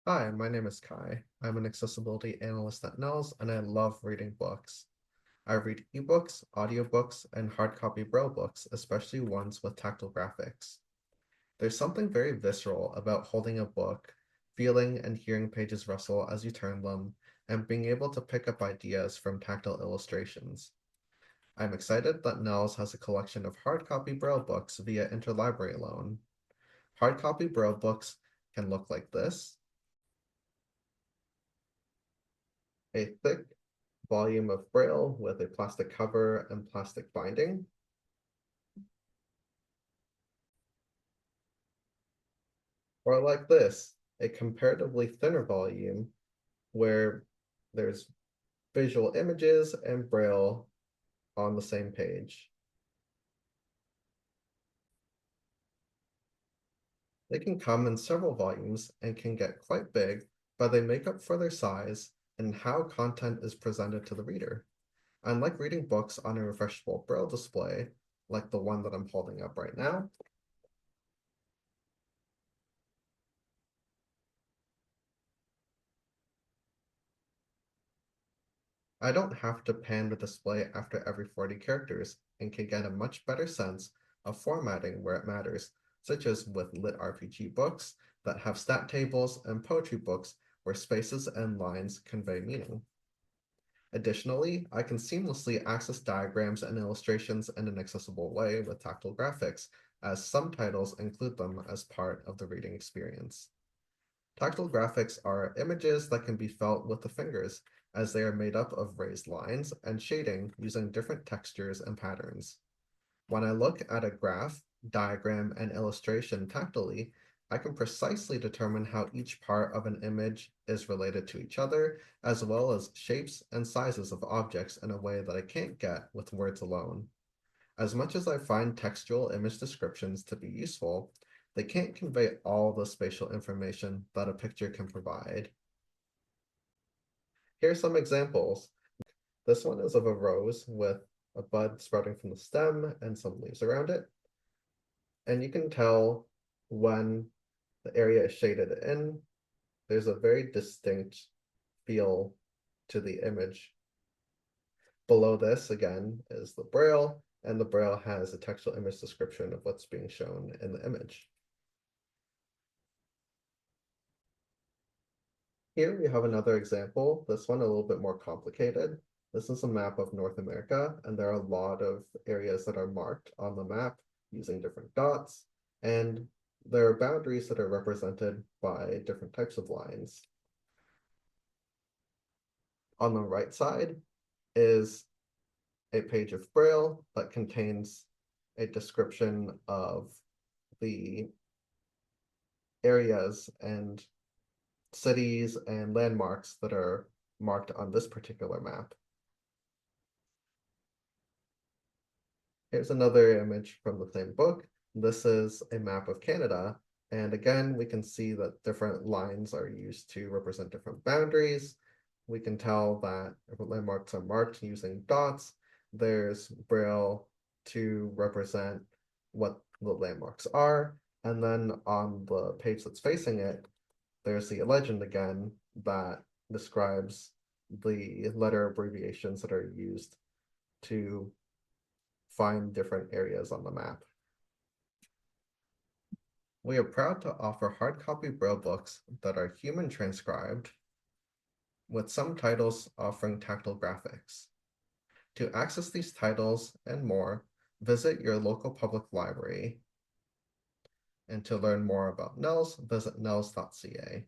Hi, my name is Kai. I'm an accessibility analyst at NNELS, and I love reading books. I read ebooks, audiobooks, and hardcopy Braille books, especially ones with tactile graphics. There's something very visceral about holding a book, feeling and hearing pages rustle as you turn them, and being able to pick up ideas from tactile illustrations. I'm excited that NNELS has a collection of hardcopy Braille books via interlibrary loan. Hardcopy Braille books can look like this: a thick volume of Braille with a plastic cover and plastic binding. Or like this, a comparatively thinner volume where there's visual images and Braille on the same page. They can come in several volumes and can get quite big, but they make up for their size and how content is presented to the reader. Unlike reading books on a refreshable Braille display, like the one that I'm holding up right now, I don't have to pan the display after every 40 characters and can get a much better sense of formatting where it matters, such as with lit RPG books that have stat tables and poetry books where spaces and lines convey meaning. Additionally, I can seamlessly access diagrams and illustrations in an accessible way with tactile graphics, as some titles include them as part of the reading experience. Tactile graphics are images that can be felt with the fingers, as they are made up of raised lines and shading using different textures and patterns. When I look at a graph, diagram, and illustration tactilely, I can precisely determine how each part of an image is related to each other, as well as shapes and sizes of objects in a way that I can't get with words alone. As much as I find textual image descriptions to be useful, they can't convey all the spatial information that a picture can provide. Here are some examples. This one is of a rose with a bud sprouting from the stem and some leaves around it. And you can tell when the area is shaded in, there's a very distinct feel to the image. Below this, again, is the Braille, and the Braille has a textual image description of what's being shown in the image. Here we have another example, this one a little bit more complicated. This is a map of North America, and there are a lot of areas that are marked on the map using different dots, and there are boundaries that are represented by different types of lines. On the right side is a page of Braille that contains a description of the areas and cities and landmarks that are marked on this particular map. Here's another image from the same book. This is a map of Canada. And again, we can see that different lines are used to represent different boundaries. We can tell that landmarks are marked using dots. There's Braille to represent what the landmarks are. And then on the page that's facing it, there's the legend again that describes the letter abbreviations that are used to find different areas on the map. We are proud to offer hardcopy Braille books that are human transcribed, with some titles offering tactile graphics. To access these titles and more, visit your local public library. And to learn more about NNELS, visit nels.ca.